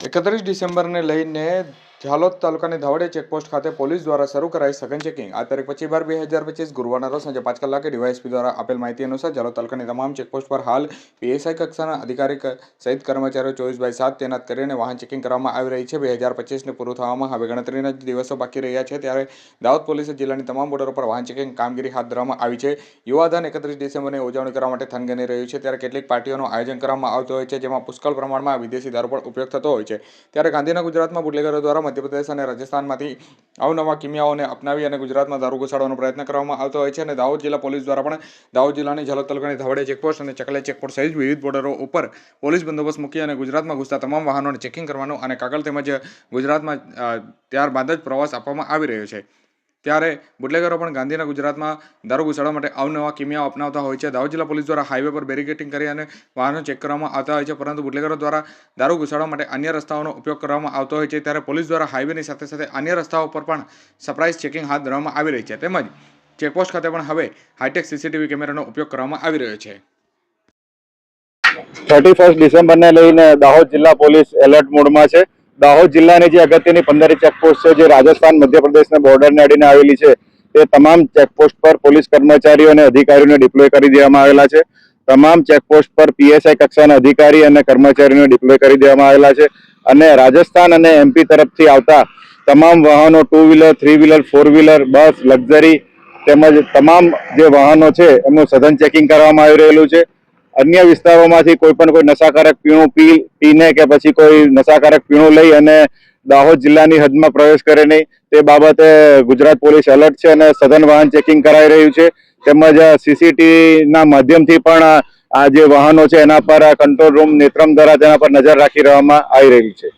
31 ડિસેમ્બરને લઈને ઝાલોદ તાલુકાની ધાવડે ચેકપોસ્ટ ખાતે પોલીસ દ્વારા શરૂ કરાઈ સઘન ચેકિંગ। આ તારીખ 25/12/2025 ગુરુવારના રોજ સાંજે 5 કલાકે ડીવાયએસપી દ્વારા આપેલ માહિતી અનુસાર ઝાલોદ તાલુકાની તમામ ચેકપોસ્ટ પર હાલ પીએસઆઈ કક્ષાના અધિકારી સહિત કર્મચારીઓ 24/7 તૈનાત કરીને વાહન ચેકિંગ કરવામાં આવી રહી છે। 2025ને પૂરું થવામાં હવે ગણતરીના જ દિવસો બાકી રહ્યા છે, ત્યારે દાહોદ પોલીસે જિલ્લાની તમામ બોર્ડરો પર વાહન ચેકિંગ કામગીરી હાથ ધરવામાં આવી છે। યુવાધન 31 ડિસેમ્બરની ઉજવણી કરવા માટે થનગની રહ્યું છે, ત્યારે કેટલીક પાર્ટીઓનું આયોજન કરવામાં આવતું હોય છે, જેમાં પુષ્કળ પ્રમાણમાં વિદેશી દારૂ પણ ઉપયોગ થતો હોય છે। ત્યારે ગાંધીનગર ગુજરાતમાં બુટલેગરો દ્વારા મધ્યપ્રદેશ અને રાજસ્થાનમાંથી અવનવા કિમિયાઓને અપનાવી અને ગુજરાતમાં દારૂ ઘુસાડવાનો પ્રયત્ન કરવામાં આવતો હોય છે। અને દાહોદ જિલ્લા પોલીસ દ્વારા પણ દાહોદ જિલ્લાની ઝાલોદ તાલુકાની ધાવડે ચેકપોસ્ટ અને ચકલે ચેકપોસ્ટ સહિત વિવિધ બોર્ડરો ઉપર પોલીસ બંદોબસ્ત મૂકી અને ગુજરાતમાં ઘૂસતા તમામ વાહનોને ચેકિંગ કરવાનું અને કાગળ તેમજ ગુજરાતમાં ત્યારબાદ જ પ્રવાસ આપવામાં આવી રહ્યો છે। ત્યારે બુટલેગરો પણ ગાંધીનગર ગુજરાતમાં દારૂ ઘુસાડવા માટે અવનવા કિમિયાઓ અપનાવતા હોય છે। દાહોદ જિલ્લા પોલીસ દ્વારા હાઈવે પર બેરિકેડિંગ કરી અને વાહનો ચેક કરવામાં આવતા હોય છે, પરંતુ બુટલેગરો દ્વારા દારૂ ઘુસાડવા માટે અન્ય રસ્તાઓનો ઉપયોગ કરવામાં આવતો હોય છે। ત્યારે પોલીસ દ્વારા હાઈવેની સાથે સાથે અન્ય રસ્તાઓ પર પણ સરપ્રાઇઝ ચેકિંગ હાથ ધરવામાં આવી રહી છે, તેમજ ચેકપોસ્ટ ખાતે પણ હવે હાઈટેક સીસીટીવી કેમેરાનો ઉપયોગ કરવામાં આવી રહ્યો છે। 31 ડિસેમ્બરને લઈને દાહોદ જિલ્લા પોલીસ એલર્ટ મોડમાં છે। દાહોદ જિલ્લાની જે અગત્યની 15 ચેકપોસ્ટ છે, જે રાજસ્થાન મધ્યપ્રદેશના બોર્ડરને અડીને આવેલી છે, તે તમામ ચેકપોસ્ટ પર પોલીસ કર્મચારીઓ અને અધિકારીઓને ડિપ્લોય કરી દેવામાં આવેલા છે। તમામ ચેકપોસ્ટ પર પીએસઆઈ કક્ષાના અધિકારી અને કર્મચારીઓને ડિપ્લોય કરી દેવામાં આવેલા છે અને રાજસ્થાન અને એમપી તરફથી આવતા તમામ વાહનો 2 વ્હીલર 3 વ્હીલર 4 વ્હીલર બસ લક્ઝરી તેમજ તમામ જે વાહનો છે એમનું સઘન ચેકિંગ કરવામાં આવી રહેલું છે। અન્ય વિસ્તારોમાંથી કોઈ નશાકારક પીણું પીને કે પછી કોઈ નશાકારક પીણું લઈ અને દાહોદ જિલ્લાની હદમાં પ્રવેશ કરે નહીં, તે બાબતે ગુજરાત પોલીસ એલર્ટ છે અને સઘન વાહન ચેકિંગ કરાઈ રહ્યું છે। તેમજ સીસીટીવીના માધ્યમથી પણ આ જે વાહનો છે એના પર કંટ્રોલ રૂમ નેત્રમ દ્વારા તેના પર નજર રાખી રહેવામાં આવી રહી છે।